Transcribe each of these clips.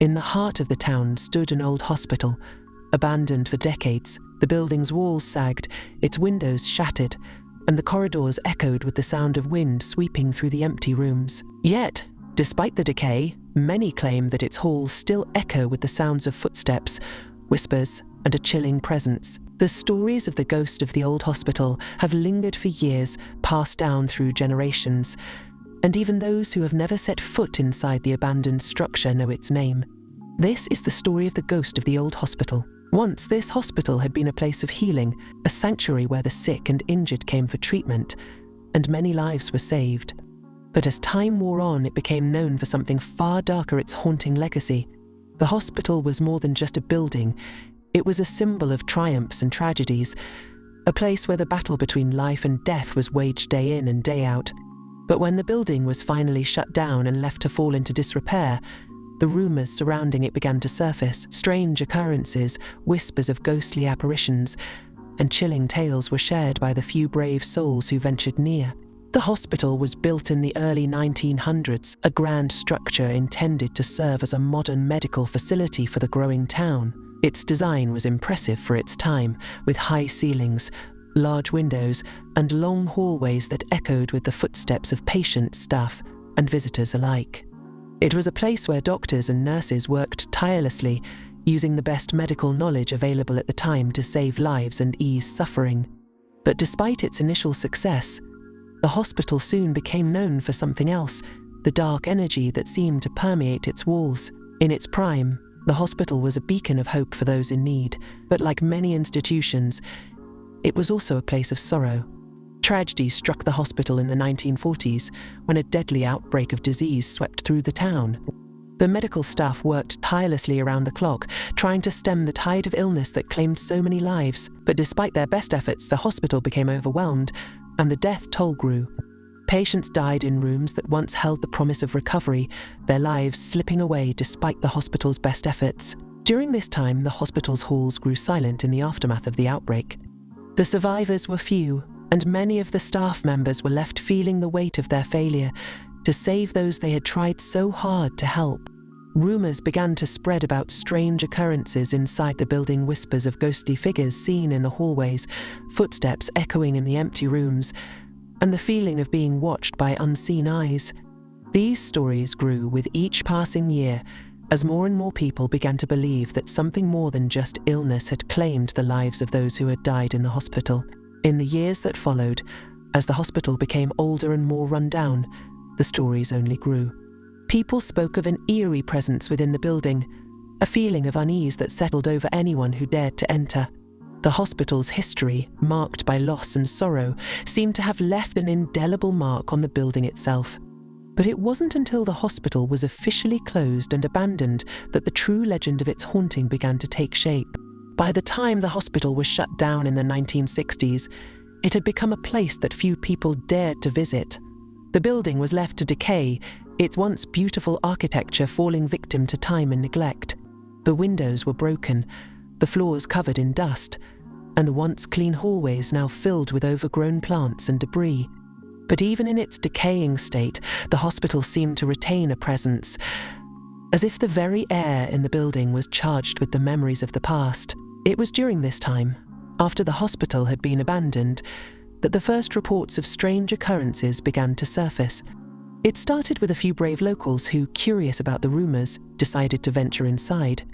In the heart of the town stood an old hospital, abandoned for decades. The building's walls sagged, its windows shattered, and the corridors echoed with the sound of wind sweeping through the empty rooms. Yet, despite the decay, many claim that its halls still echo with the sounds of footsteps, whispers, and a chilling presence. The stories of the ghost of the old hospital have lingered for years, passed down through generations, and even those who have never set foot inside the abandoned structure know its name. This is the story of the ghost of the old hospital. Once, this hospital had been a place of healing, a sanctuary where the sick and injured came for treatment, and many lives were saved. But as time wore on, it became known for something far darker, its haunting legacy. The hospital was more than just a building. It was a symbol of triumphs and tragedies, a place where the battle between life and death was waged day in and day out. But when the building was finally shut down and left to fall into disrepair, the rumors surrounding it began to surface. Strange occurrences, whispers of ghostly apparitions, and chilling tales were shared by the few brave souls who ventured near. The hospital was built in the early 1900s, a grand structure intended to serve as a modern medical facility for the growing town. Its design was impressive for its time, with high ceilings, large windows, and long hallways that echoed with the footsteps of patients, staff, and visitors alike. It was a place where doctors and nurses worked tirelessly, using the best medical knowledge available at the time to save lives and ease suffering. But despite its initial success, the hospital soon became known for something else, the dark energy that seemed to permeate its walls. In its prime, the hospital was a beacon of hope for those in need, but like many institutions, it was also a place of sorrow. Tragedy struck the hospital in the 1940s when a deadly outbreak of disease swept through the town. The medical staff worked tirelessly around the clock, trying to stem the tide of illness that claimed so many lives. But despite their best efforts, the hospital became overwhelmed, and the death toll grew. Patients died in rooms that once held the promise of recovery, their lives slipping away despite the hospital's best efforts. During this time, the hospital's halls grew silent in the aftermath of the outbreak. The survivors were few, and many of the staff members were left feeling the weight of their failure to save those they had tried so hard to help. Rumors began to spread about strange occurrences inside the building, whispers of ghostly figures seen in the hallways, footsteps echoing in the empty rooms, and the feeling of being watched by unseen eyes. These stories grew with each passing year as more and more people began to believe that something more than just illness had claimed the lives of those who had died in the hospital. In the years that followed, as the hospital became older and more run down, the stories only grew. People spoke of an eerie presence within the building, a feeling of unease that settled over anyone who dared to enter. The hospital's history, marked by loss and sorrow, seemed to have left an indelible mark on the building itself. But it wasn't until the hospital was officially closed and abandoned that the true legend of its haunting began to take shape. By the time the hospital was shut down in the 1960s, it had become a place that few people dared to visit. The building was left to decay, its once beautiful architecture falling victim to time and neglect. The windows were broken, the floors covered in dust, and the once clean hallways now filled with overgrown plants and debris. But even in its decaying state, the hospital seemed to retain a presence, as if the very air in the building was charged with the memories of the past. It was during this time, after the hospital had been abandoned, that the first reports of strange occurrences began to surface. It started with a few brave locals who, curious about the rumors, decided to venture inside.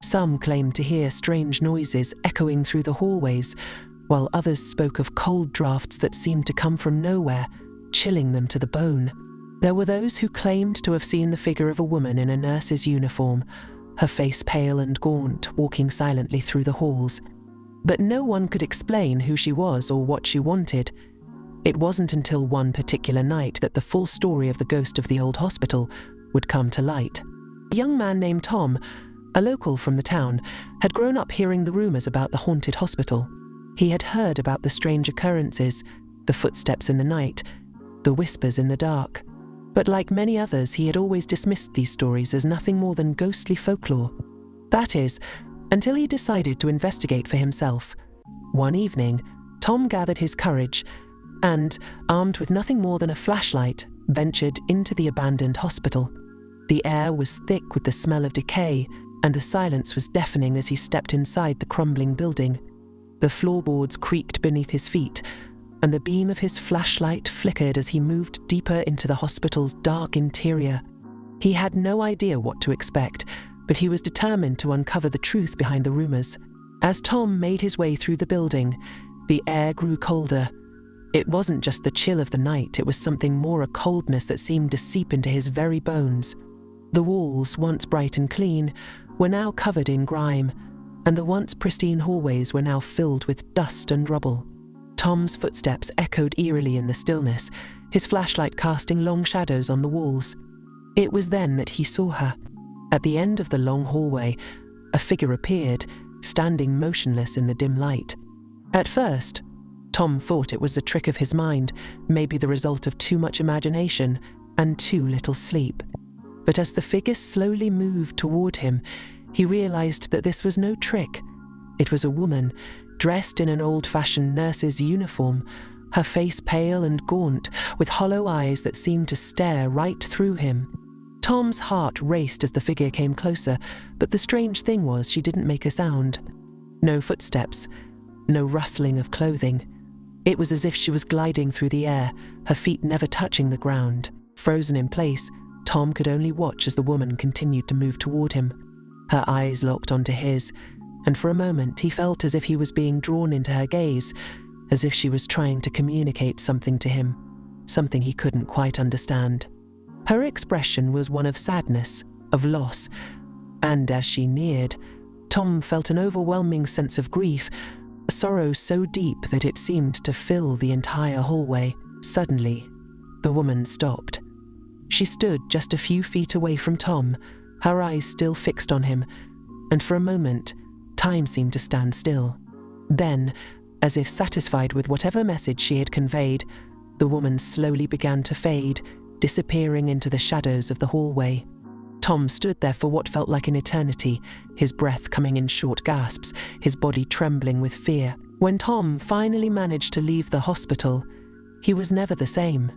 Some claimed to hear strange noises echoing through the hallways, while others spoke of cold drafts that seemed to come from nowhere, chilling them to the bone. There were those who claimed to have seen the figure of a woman in a nurse's uniform, her face pale and gaunt, walking silently through the halls. But no one could explain who she was or what she wanted. It wasn't until one particular night that the full story of the ghost of the old hospital would come to light. A young man named Tom, a local from the town, had grown up hearing the rumors about the haunted hospital. He had heard about the strange occurrences, the footsteps in the night, the whispers in the dark. But like many others, he had always dismissed these stories as nothing more than ghostly folklore. That is, until he decided to investigate for himself. One evening, Tom gathered his courage and, armed with nothing more than a flashlight, ventured into the abandoned hospital. The air was thick with the smell of decay, and the silence was deafening as he stepped inside the crumbling building. The floorboards creaked beneath his feet, and the beam of his flashlight flickered as he moved deeper into the hospital's dark interior. He had no idea what to expect, but he was determined to uncover the truth behind the rumors. As Tom made his way through the building, the air grew colder. It wasn't just the chill of the night, it was something more, a coldness that seemed to seep into his very bones. The walls, once bright and clean, were now covered in grime, and the once pristine hallways were now filled with dust and rubble. Tom's footsteps echoed eerily in the stillness, his flashlight casting long shadows on the walls. It was then that he saw her. At the end of the long hallway, a figure appeared, standing motionless in the dim light. At first, Tom thought it was a trick of his mind, maybe the result of too much imagination and too little sleep. But as the figure slowly moved toward him, he realized that this was no trick. It was a woman, dressed in an old-fashioned nurse's uniform, her face pale and gaunt, with hollow eyes that seemed to stare right through him. Tom's heart raced as the figure came closer, but the strange thing was she didn't make a sound. No footsteps, no rustling of clothing. It was as if she was gliding through the air, her feet never touching the ground. Frozen in place, Tom could only watch as the woman continued to move toward him. Her eyes locked onto his, and for a moment he felt as if he was being drawn into her gaze, as if she was trying to communicate something to him, something he couldn't quite understand. Her expression was one of sadness, of loss, and as she neared, Tom felt an overwhelming sense of grief, a sorrow so deep that it seemed to fill the entire hallway. Suddenly, the woman stopped. She stood just a few feet away from Tom, her eyes still fixed on him, and for a moment, time seemed to stand still. Then, as if satisfied with whatever message she had conveyed, the woman slowly began to fade, disappearing into the shadows of the hallway. Tom stood there for what felt like an eternity, his breath coming in short gasps, his body trembling with fear. When Tom finally managed to leave the hospital, he was never the same.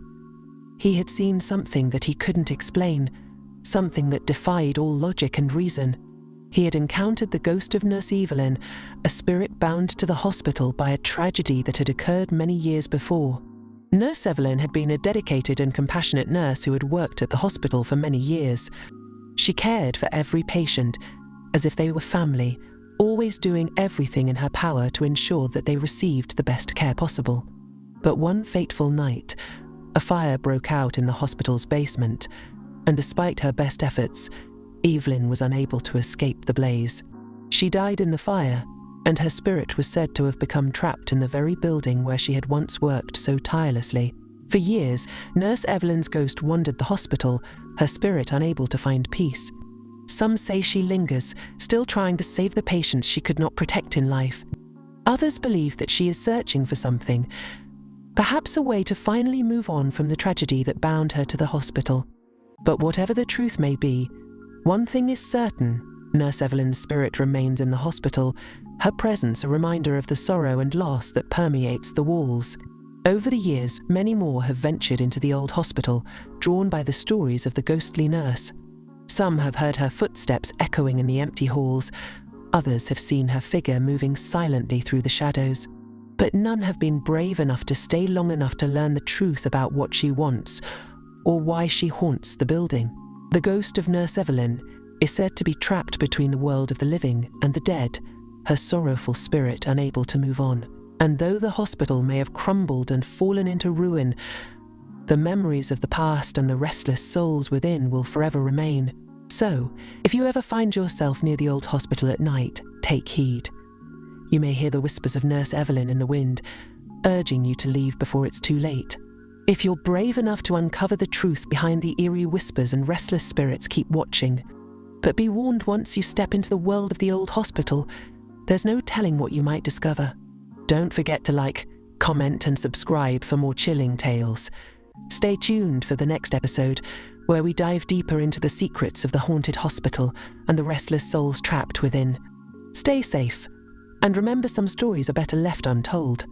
He had seen something that he couldn't explain, something that defied all logic and reason. He had encountered the ghost of Nurse Evelyn, a spirit bound to the hospital by a tragedy that had occurred many years before. Nurse Evelyn had been a dedicated and compassionate nurse who had worked at the hospital for many years. She cared for every patient as if they were family, always doing everything in her power to ensure that they received the best care possible. But one fateful night, a fire broke out in the hospital's basement, and despite her best efforts, Evelyn was unable to escape the blaze. She died in the fire, and her spirit was said to have become trapped in the very building where she had once worked so tirelessly. For years, Nurse Evelyn's ghost wandered the hospital, her spirit unable to find peace. Some say she lingers, still trying to save the patients she could not protect in life. Others believe that she is searching for something, perhaps a way to finally move on from the tragedy that bound her to the hospital. But whatever the truth may be, one thing is certain: Nurse Evelyn's spirit remains in the hospital, her presence a reminder of the sorrow and loss that permeates the walls. Over the years, many more have ventured into the old hospital, drawn by the stories of the ghostly nurse. Some have heard her footsteps echoing in the empty halls, others have seen her figure moving silently through the shadows. But none have been brave enough to stay long enough to learn the truth about what she wants, or why she haunts the building. The ghost of Nurse Evelyn is said to be trapped between the world of the living and the dead, her sorrowful spirit unable to move on. And though the hospital may have crumbled and fallen into ruin, the memories of the past and the restless souls within will forever remain. So, if you ever find yourself near the old hospital at night, take heed. You may hear the whispers of Nurse Evelyn in the wind, urging you to leave before it's too late. If you're brave enough to uncover the truth behind the eerie whispers and restless spirits, keep watching. But be warned, once you step into the world of the old hospital, there's no telling what you might discover. Don't forget to like, comment and subscribe for more chilling tales. Stay tuned for the next episode, where we dive deeper into the secrets of the haunted hospital and the restless souls trapped within. Stay safe, and remember, some stories are better left untold.